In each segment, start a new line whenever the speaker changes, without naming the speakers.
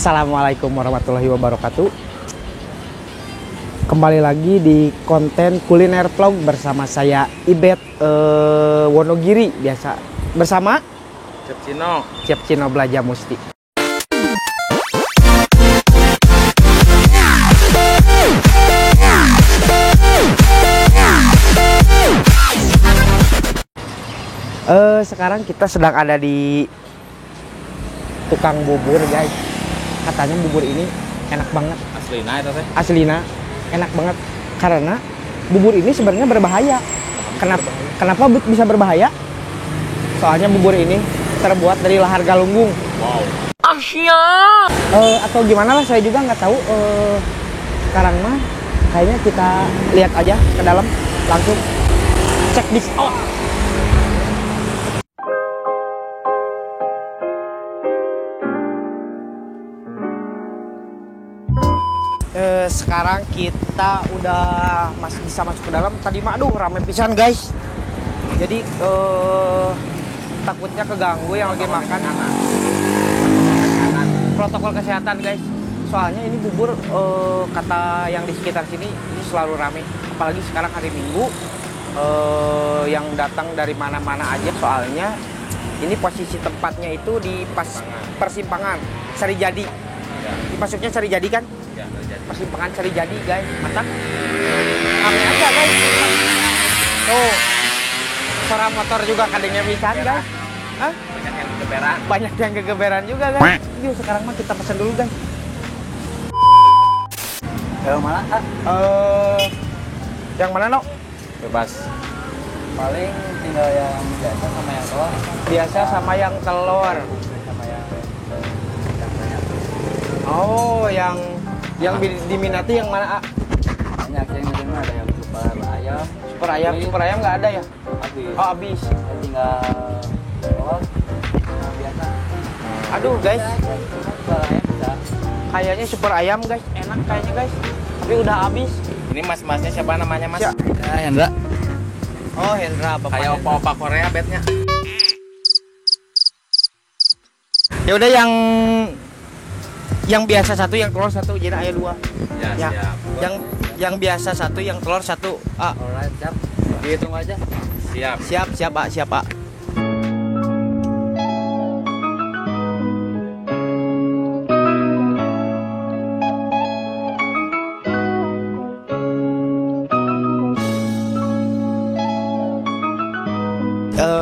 Assalamualaikum warahmatullahi wabarakatuh. Kembali lagi di konten kuliner vlog bersama saya Ibet Wonogiri, biasa bersama Chef Cino Belaja Musti. Sekarang kita sedang ada di tukang bubur, guys. Katanya bubur ini enak banget. Aslina enak banget karena bubur ini sebenarnya berbahaya. Kenapa bisa berbahaya? Soalnya bubur ini terbuat dari lahar galunggung.
Wow.
Asia. Atau gimana lah, saya juga nggak tahu. Sekarang mah kayaknya kita lihat aja ke dalam, langsung cek this out. Sekarang kita udah bisa masuk ke dalam. Tadi mah aduh rame pisan, guys. Jadi takutnya keganggu yang lagi makan. Protokol kesehatan, guys. Soalnya ini bubur kata yang di sekitar sini ini selalu rame. Apalagi sekarang hari Minggu, yang datang dari mana-mana aja. Soalnya ini posisi tempatnya itu di persimpangan Sarijadi. Masuknya Sarijadi kan? Persimpangan Sarijadi, guys. Mantap. Rame aja, guys. Tuh. Suara motor juga kadangnya bisa, guys. Hah?
Banyak yang kegeberan.
Banyak yang kegeberan juga, guys. Yuk, sekarang mah kita pesen dulu, guys.
Mana?
Yang mana, No?
Bebas. Paling tinggal yang biasa sama yang telur.
Biasa sama yang telur.
Sama yang
Oh, yang diminati yang mana, A?
banyak yang di sini ada yang super ayam.
Super ayam nggak ada ya?
Habis.
Oh, habis.
Tinggal telur yang biasa.
Aduh, guys.
Super ayam bisa.
Kayaknya super ayam, guys. Enak kayaknya, guys. Tapi udah habis.
Ini mas-masnya siapa namanya, Mas?
Ya.
Hendra.
Oh, Hendra, bapaknya.
Kayak opa-opa Korea bednya.
Ya udah yang biasa satu, yang telur satu, jadi ayah dua.
Ya, siap.
Yang biasa satu, yang telur satu. Ah,
Alright, siap. Dihitung aja. Siap.
siap, Pak, siap, Pak.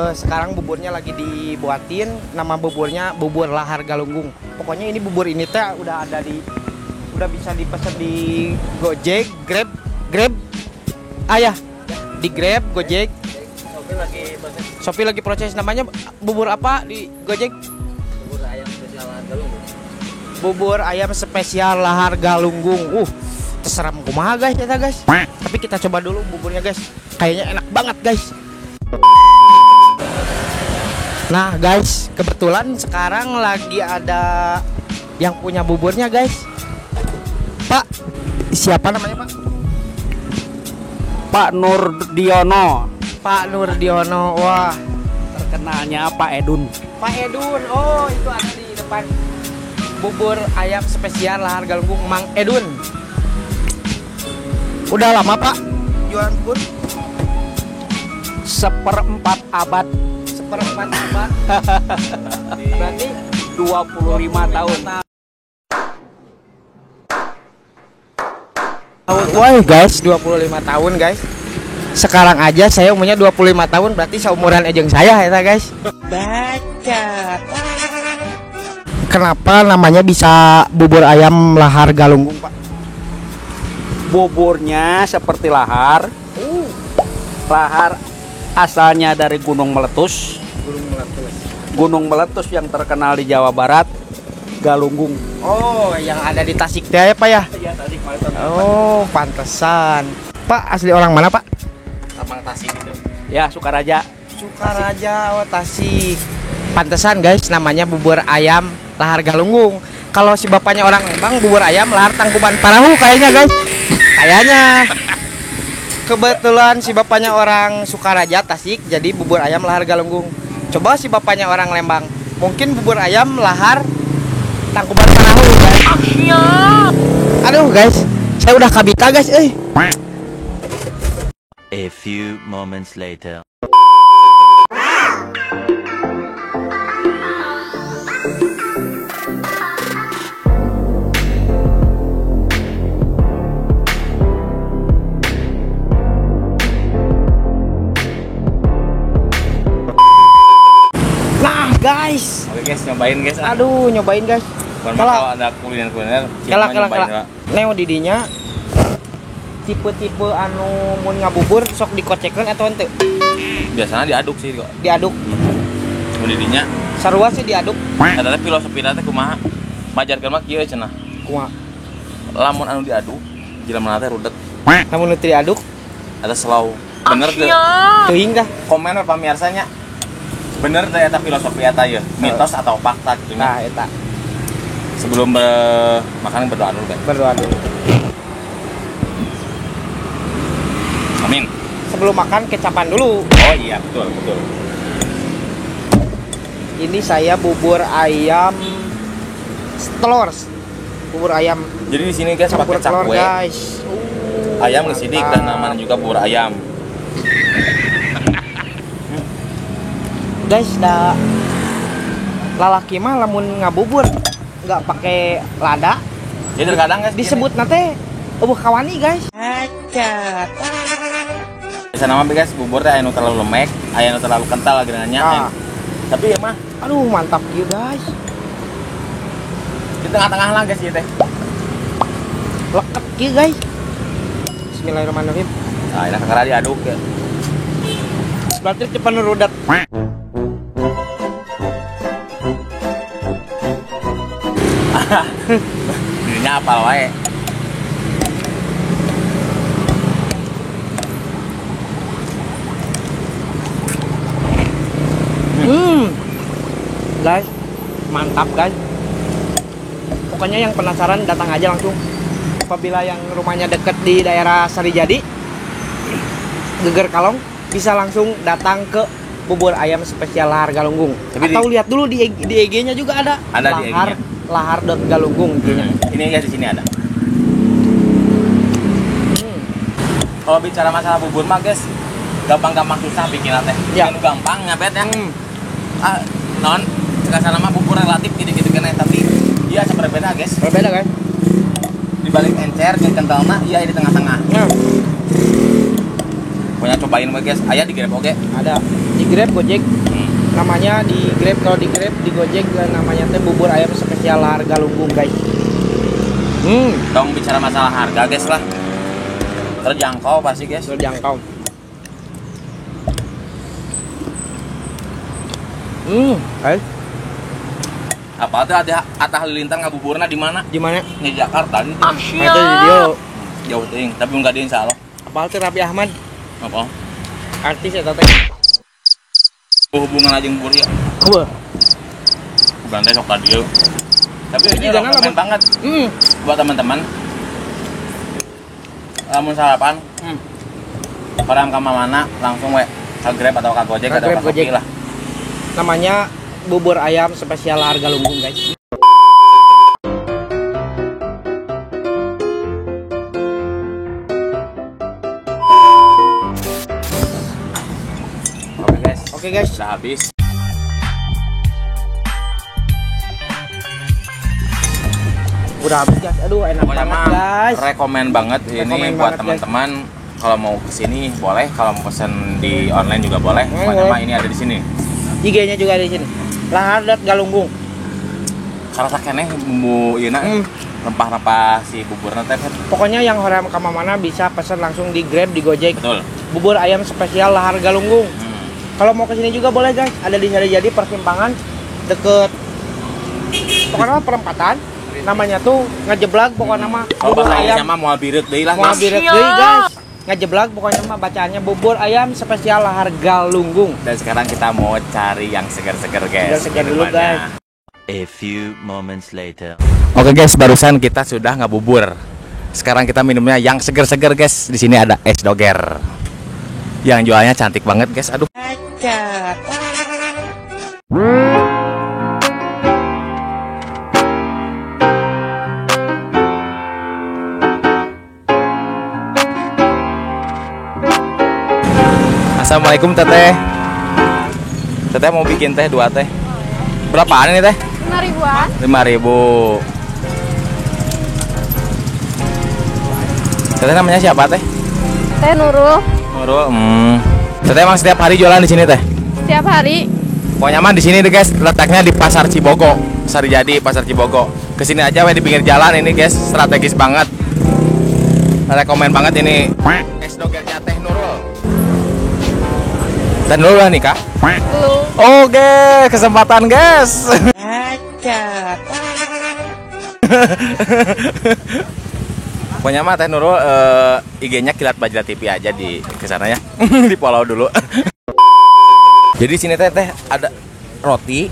Sekarang buburnya lagi dibuatin. Nama buburnya bubur lahar galunggung. Pokoknya ini bubur ini teh udah bisa dipesan di Gojek, Grab. Ayah, di Grab, Gojek. Shopee lagi proses. Namanya bubur apa di Gojek?
Bubur ayam spesial lahar galunggung.
Bubur ayam spesial lahar galunggung. Terserah kumaha, guys, ya, guys. Tapi kita coba dulu buburnya, guys. Kayaknya enak banget, guys. Nah, guys, kebetulan sekarang lagi ada yang punya buburnya, guys. Pak, siapa namanya, Pak?
Pak Nurdiono.
Pak Nurdiono. Wah,
Terkenalnya Pak Edun.
Pak Edun. Oh, itu ada di depan. Bubur ayam spesial lahar galunggung Mang Edun. Udah lama, Pak, jualan bubur?
1/4 abad.
1/4 abad. Berarti
25 tahun.
Wah, guys, 25 tahun, guys. Sekarang aja saya umurnya 25 tahun, berarti seumuran ejeng saya, ya, guys. Baca. Kenapa namanya bisa bubur ayam lahar galunggung, Pak?
Buburnya seperti lahar. Lahar asalnya dari Gunung Meletus. Gunung Meletus yang terkenal di Jawa Barat, Galunggung.
Oh, yang ada di Tasik teh ya, Pak, ya?
Iya, tadi
Oh, pantesan. Pak, asli orang mana, Pak?
Taman Tasik itu.
Ya, Sukaraja.
Sukaraja, oh, Tasik. Pantesan, guys, namanya bubur ayam lahar galunggung. Kalau si bapaknya orang Lembang, bubur ayam lahar Tangkuban Parahu kayaknya, guys. Kayaknya. Kebetulan si bapaknya orang Sukaraja, Tasik, jadi bubur ayam lahar galunggung. Coba si bapaknya orang Lembang, mungkin bubur ayam lahar Tangkuban Perahu guys. Aduh guys, saya udah kabita guys,
A few moments later.
Nah guys,
Oke guys, nyobain guys.
aduh nyobain guys.
Kalau
Kalau
ada kuliner,
kala neo didinya tipe-tipe anu mun ngabubur sok dikocekeun atau henteu?
Biasanya diaduk sih kok.
Diaduk.
Kemudiannya
Sarua sih diaduk.
ada filosofi teh kumaha? Majarkeun mah kieu cenah.
Kumaha?
Lamun anu diaduk, jelema teh rudet.
Namun nu teu diaduk
Ada slow. Bener teu?
teuing dah.
Komen we pamiarsanya. Bener teh eta filosofi eta ye? Mitos atau fakta gitu
Nah,
nya.
eta
Sebelum makan berdoa dulu kan.
berdoa dulu.
Amin.
Sebelum makan kecapan dulu.
Oh iya, betul, betul.
Ini saya bubur ayam telur. Bubur ayam
Jadi di sini guys
campur
pakai
telur
cakwe.
guys.
Ayam ngesidik dan namanya juga bubur ayam.
Guys, lalaki mah lamun ngabubur nggak pakai lada
Jadi terkadang guys
disebut nate eueuh kawani guys.
bisa nama guys bubur teh anu terlalu lemek, aya anu terlalu kental gerangannya.
Ah.
Tapi ya mah
Aduh mantap ya guys.
di tengah-tengah lah guys ieu teh.
Leket ya guys. Bismillahirrahmanirrahim.
Nah, ini kakara diaduk ya.
Berarti cepat nurudat.
Dirinya apal wae.
Guys, mantap guys. Pokoknya yang penasaran datang aja langsung. Apabila yang rumahnya deket di daerah Sarijadi, Geger Kalong, bisa langsung datang ke bubur ayam spesial Lahar Galunggung.
Tapi
Atau lihat dulu di IG-nya juga ada.
Ada di
Lahar,
IG-nya.
Lahar.galunggung IG-nya.
Ini guys di sini ada. Kalau bicara masalah bubur mah guys, gampang-gampang susah bikin teh.
Ya.
Bikin gampang ngabet ya. Non, sekasana mah bubur relatif gitu-gitu kena tapi dia berbeda guys.
Berbeda guys.
Di balik encer jeung kentalna iya di tengah-tengah.
Nah,
Pokoknya cobain we guys, aya di Grab oge.
ada di Grab Gojek. Namanya di Grab, kalau di Grab di Gojek namanya teh bubur ayam spesial Lahar Galunggung guys.
Dong bicara masalah harga guys lah. Terjangkau pasti guys.
Terjangkau. Guys,
Apa tuh ada Atta Halilintar ngabuburna di mana?
di mana?
Di Jakarta di
Itu video.
jauh ting, tapi enggak di Insya Allah.
Apal teh Raffi Ahmad,
Apa?
artis eta teh.
Hubungan aja bubur ya.
Wah.
Bukan teh sok dia. Tapi ini
Juga
rekomen banget
Hmm.
buat teman-teman. Lamun sarapan, orang ke mana langsung we ke Grab atau ke Gojek
Ke
atau
Grab,
ke Shopee
Gojek.
lah.
Namanya bubur ayam spesial Lahar Galunggung guys. Oke guys.
Udah habis.
Udah habis guys. Aduh enak
Pokoknya
banget
mah
guys.
rekomen banget ini
Rekomen
buat
banget,
teman-teman. Kalau mau kesini boleh, kalau mau pesen di online juga boleh. Pokoknya
boleh.
mah ini ada di sini.
IG-nya juga ada di sini. Lahar.galunggung.
Karena keneh bumbu ieu rempah-rempah si buburna teh.
Pokoknya yang hoream ka mana bisa pesan langsung di Grab, di Gojek.
Betul.
Bubur ayam spesial Lahar Galunggung. Kalau mau kesini juga boleh guys. Ada di Sarijadi persimpangan deket pokoknya perempatan. Namanya tuh ngajeblak pokoknya mah
Kalau
bubur
bahasa Indonesia
ayam.
mah moal bireut deui lah.
Mau biret deui guys. Ngajeblak pokoknya mah bacaannya bubur ayam spesial Lahar Galunggung.
Dan sekarang kita mau cari yang segar-segar guys.
Segar-segar dulu,
Minumannya.
guys.
A few moments later.
Oke guys, barusan kita sudah ngabubur. Sekarang kita minumnya yang segar-segar guys. Di sini ada es doger. Yang jualnya cantik banget guys. Aduh. Assalamualaikum teteh. Teteh mau bikin teh 2 teh. Berapaan ini teh?
5.000-an.
5.000. Teteh namanya siapa teh?
Teh Nurul.
Nurul. Teteh emang setiap hari jualan di sini teh?
Setiap hari.
Pokoknya mah di sini deh guys, letaknya di Pasar Cibogo, Sarijadi, Pasar Cibogo. Kesini aja we di pinggir jalan ini guys, strategis banget. Rekomen banget ini es dogernya Teh Nurul. Dan Nurul udah nikah?
Belum.
Oke, kesempatan guys. Pokoknya mah Teh Nurul IG-nya Kilat Bajra TV aja di kesana ya. Di follow dulu. Jadi sini teh ada roti,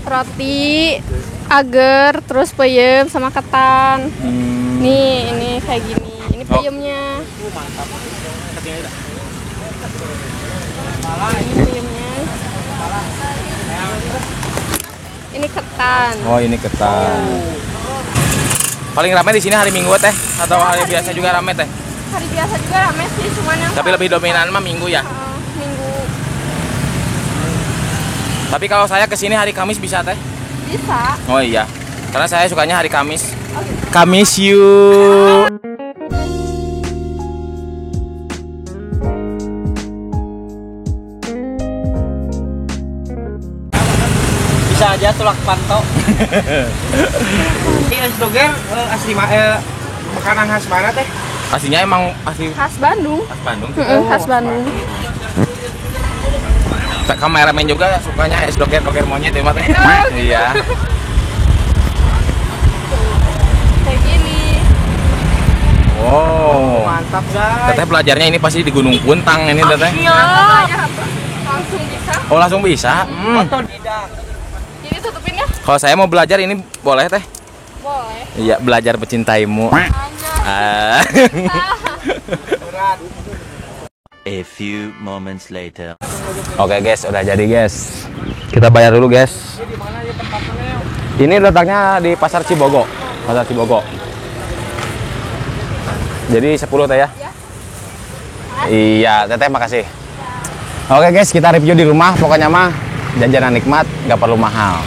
agar, terus peyem sama ketan. Nih, ini kayak gini. Ini peyemnya. Ini peyemnya. Ini ketan.
Oh ini ketan. Paling ramai di sini hari Minggu teh atau hari biasa juga ramai teh?
Hari biasa juga rame sih, cuman yang
Tapi lebih dominan mah Minggu ya.
Minggu
Tapi kalau saya kesini hari Kamis bisa teh?
bisa.
Oh iya, karena saya sukanya hari Kamis.
Oke.
Kamis yuk.
Bisa aja tulak panto. Ini es doger asli makanan khas mana teh?
Aslinya emang asli
Khas Bandung.
khas Bandung.
Khas Bandung.
Kameramen juga sukanya es doger monyet ya teh. Iya.
Kayak gini.
Wow.
Mantap guys.
Teteh belajarnya ini pasti di Gunung Puntang ini teteh.
Langsung bisa.
Oh langsung bisa.
Otodidak.
Jadi tutupin ya?
Kalau saya mau belajar ini boleh teh?
Boleh.
Iya, belajar mencintaimu. Ah.
Berat.
A few moments later.
Oke guys, udah jadi guys. Kita bayar dulu guys. Ini letaknya di Pasar Cibogo. Pasar Cibogo. Jadi 10 teh ya? Iya, teteh makasih. Oke guys, kita review di rumah. Pokoknya mah jajanan nikmat, nggak perlu mahal.